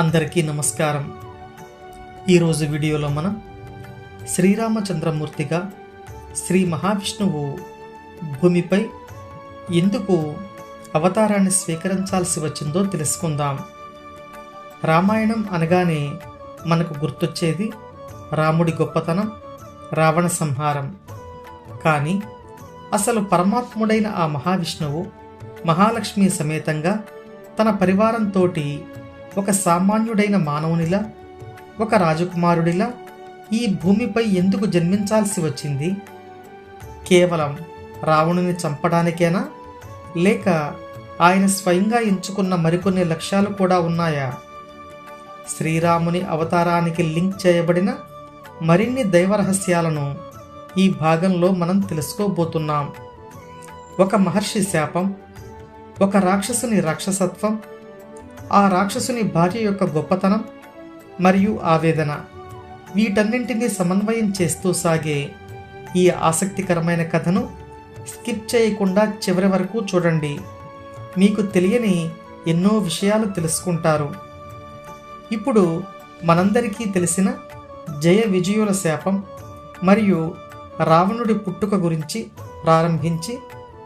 అందరికీ నమస్కారం. ఈరోజు వీడియోలో మనం శ్రీరామచంద్రమూర్తిగా శ్రీ మహావిష్ణువు భూమిపై ఎందుకు అవతారాన్ని స్వీకరించాల్సి వచ్చిందో తెలుసుకుందాం. రామాయణం అనగానే మనకు గుర్తొచ్చేది రాముడి గొప్పతనం, రావణ సంహారం. కానీ అసలు పరమాత్ముడైన ఆ మహావిష్ణువు మహాలక్ష్మి సమేతంగా తన పరివారంతో ఒక సామాన్యుడైన మానవునిలా, ఒక రాజకుమారుడిలా ఈ భూమిపై ఎందుకు జన్మించాల్సి వచ్చింది? కేవలం రావణుని చంపడానికేనా, లేక ఆయన స్వయంగా ఎంచుకున్న మరికొన్ని లక్ష్యాలు కూడా ఉన్నాయా? శ్రీరాముని అవతారానికి లింక్ చేయబడిన మరిన్ని దైవరహస్యాలను ఈ భాగంలో మనం తెలుసుకోబోతున్నాం. ఒక మహర్షి శాపం, ఒక రాక్షసుని రాక్షసత్వం, ఆ రాక్షసుని భార్య యొక్క గొప్పతనం మరియు ఆవేదన, వీటన్నింటినీ సమన్వయం చేస్తూ సాగే ఈ ఆసక్తికరమైన కథను స్కిప్ చేయకుండా చివరి వరకు చూడండి. మీకు తెలియని ఎన్నో విషయాలు తెలుసుకుంటారు. ఇప్పుడు మనందరికీ తెలిసిన జయ విజయుల శాపం మరియు రావణుడి పుట్టుక గురించి ప్రారంభించి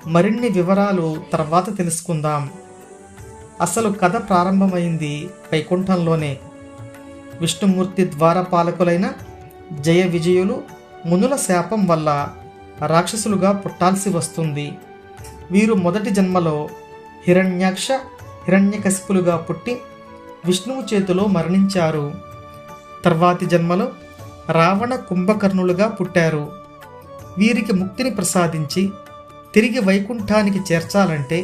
మరిన్ని వివరాలు తర్వాత తెలుసుకుందాం. అసలు కథ ప్రారంభమైంది వైకుంఠంలోనే. విష్ణుమూర్తి ద్వారపాలకులైన జయ విజయులు మునుల శాపం వల్ల రాక్షసులుగా పుట్టాల్సి వస్తుంది. వీరు మొదటి జన్మలో హిరణ్యాక్ష, హిరణ్యకశిపులుగా పుట్టి విష్ణువు చేతిలో మరణించారు. తర్వాతి జన్మలో రావణ, కుంభకర్ణులుగా పుట్టారు. వీరికి ముక్తిని ప్రసాదించి తిరిగి వైకుంఠానికి చేర్చాలంటే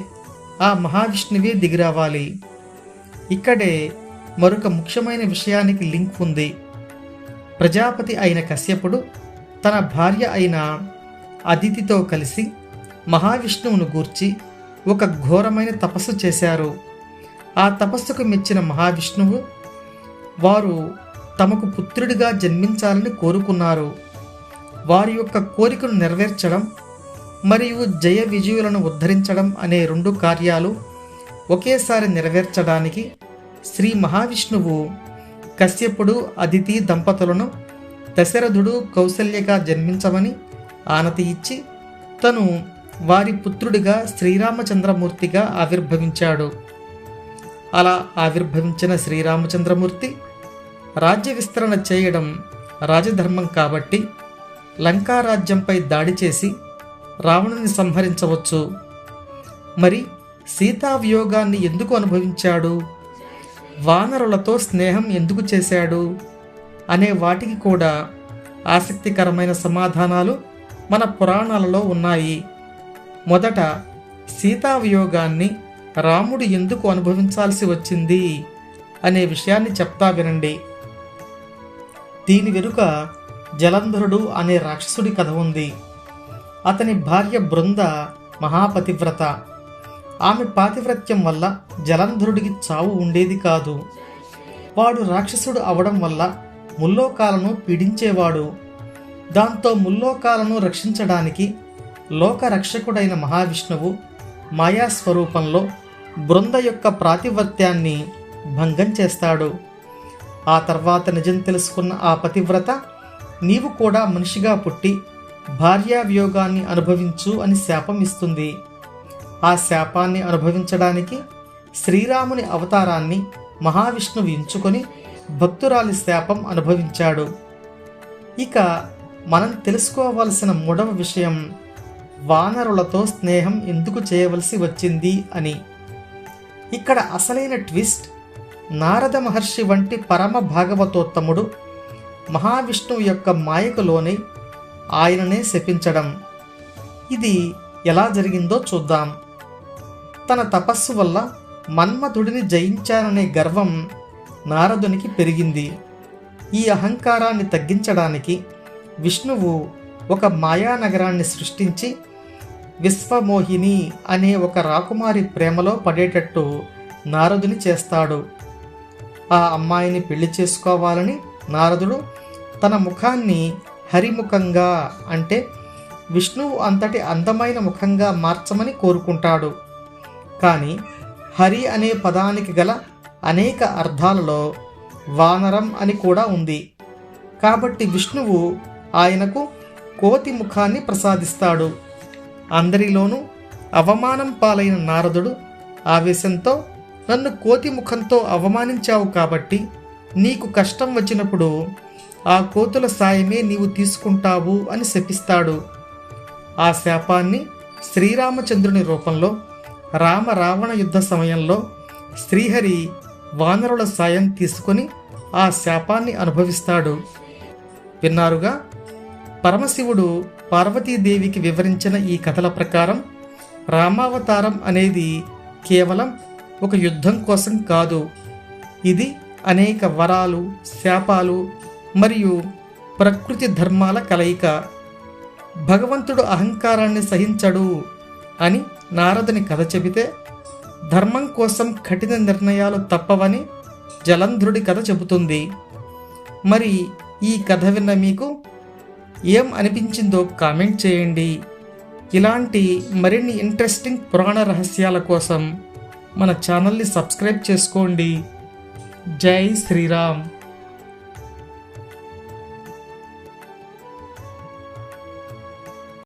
ఆ మహావిష్ణువే దిగిరావాలి. ఇక్కడే మరొక ముఖ్యమైన విషయానికి లింక్ ఉంది. ప్రజాపతి అయిన కశ్యపుడు తన భార్య అయిన అదితితో కలిసి మహావిష్ణువును గూర్చి ఒక ఘోరమైన తపస్సు చేశారు. ఆ తపస్సుకు మెచ్చిన మహావిష్ణువు వారు తమకు పుత్రుడిగా జన్మించాలని కోరుకున్నారు. వారి యొక్క కోరికను నెరవేర్చడం మరియు జయ విజయులను ఉద్ధరించడం అనే రెండు కార్యాలు ఒకేసారి నెరవేర్చడానికి శ్రీ మహావిష్ణువు కశ్యపుడు, అదితి దంపతులను దశరథుడు, కౌసల్యగా జన్మించమని ఆనతి ఇచ్చి తను వారి పుత్రుడిగా శ్రీరామచంద్రమూర్తిగా ఆవిర్భవించాడు. అలా ఆవిర్భవించిన శ్రీరామచంద్రమూర్తి రాజ్య విస్తరణ చేయడం రాజధర్మం కాబట్టి లంకారాజ్యంపై దాడి చేసి రావణుని సంహరించవచ్చు. మరి సీతావియోగాన్ని ఎందుకు అనుభవించాడు, వానరులతో స్నేహం ఎందుకు చేశాడు అనే వాటికి కూడా ఆసక్తికరమైన సమాధానాలు మన పురాణాలలో ఉన్నాయి. మొదట సీతావియోగాన్ని రాముడు ఎందుకు అనుభవించాల్సి వచ్చింది అనే విషయాన్ని చెప్తా వినండి. దీని వెనుక జలంధరుడు అనే రాక్షసుడి కథ ఉంది. అతని భార్య బృంద మహాపతివ్రత. ఆమె పాతివ్రత్యం వల్ల జలంధరుడికి చావు ఉండేది కాదు. వాడు రాక్షసుడు అవడం వల్ల ముల్లోకాలను పీడించేవాడు. దాంతో ముల్లోకాలను రక్షించడానికి లోకరక్షకుడైన మహావిష్ణువు మాయాస్వరూపంలో బృంద యొక్క ప్రాతివ్రత్యాన్ని భంగం చేస్తాడు. ఆ తర్వాత నిజం తెలుసుకున్న ఆ పతివ్రత, నీవు కూడా మనిషిగా పుట్టి భార్యావియోగాన్ని అనుభవించు అని శాపం ఇస్తుంది. ఆ శాపాన్ని అనుభవించడానికి శ్రీరాముని అవతారాన్ని మహావిష్ణువు ఎంచుకొని భక్తురాలి శాపం అనుభవించాడు. ఇక మనం తెలుసుకోవలసిన మూడవ విషయం, వానరులతో స్నేహం ఎందుకు చేయవలసి వచ్చింది అని. ఇక్కడ అసలైన ట్విస్ట్, నారద మహర్షి వంటి పరమ భాగవతోత్తముడు మహావిష్ణువు యొక్క మాయకులోనే ఆయననే శపించడం. ఇది ఎలా జరిగిందో చూద్దాం. తన తపస్సు వల్ల మన్మధుడిని జయించాననే గర్వం నారదునికి పెరిగింది. ఈ అహంకారాన్ని తగ్గించడానికి విష్ణువు ఒక మాయానగరాన్ని సృష్టించి విశ్వమోహిని అనే ఒక రాకుమారి ప్రేమలో పడేటట్టు నారదుని చేస్తాడు. ఆ అమ్మాయిని పెళ్లి చేసుకోవాలని నారదుడు తన ముఖాన్ని హరిముఖంగా, అంటే విష్ణువు అంతటి అందమైన ముఖంగా మార్చమని కోరుకుంటాడు. కానీ హరి అనే పదానికి గల అనేక అర్థాలలో వానరం అని కూడా ఉంది. కాబట్టి విష్ణువు ఆయనకు కోతి ముఖాన్ని ప్రసాదిస్తాడు. అందరిలోనూ అవమానం పాలైన నారదుడు ఆవేశంతో, నన్ను కోతి ముఖంతో అవమానించావు కాబట్టి నీకు కష్టం వచ్చినప్పుడు ఆ కోతుల సాయమే నీవు తీసుకుంటావు అని శపిస్తాడు. ఆ శాపాన్ని శ్రీరామచంద్రుని రూపంలో రామ రావణ యుద్ధ సమయంలో శ్రీహరి వానరుల సాయం తీసుకొని ఆ శాపాన్ని అనుభవిస్తాడు. విన్నారుగా, పరమశివుడు పార్వతీదేవికి వివరించిన ఈ కథల ప్రకారం రామావతారం అనేది కేవలం ఒక యుద్ధం కోసం కాదు. ఇది అనేక వరాలు, శాపాలు మరియు ప్రకృతి ధర్మాల కలయిక. భగవంతుడు అహంకారాన్ని సహించడు అని నారదుని కథ చెబితే, ధర్మం కోసం కఠిన నిర్ణయాలు తప్పవని జలంధ్రుడి కథ చెబుతుంది. మరి ఈ కథ విన్న మీకు ఏం అనిపించిందో కామెంట్ చేయండి. ఇలాంటి మరిన్ని ఇంట్రెస్టింగ్ పురాణ రహస్యాల కోసం మన ఛానల్ని సబ్స్క్రైబ్ చేసుకోండి. జై శ్రీరామ్.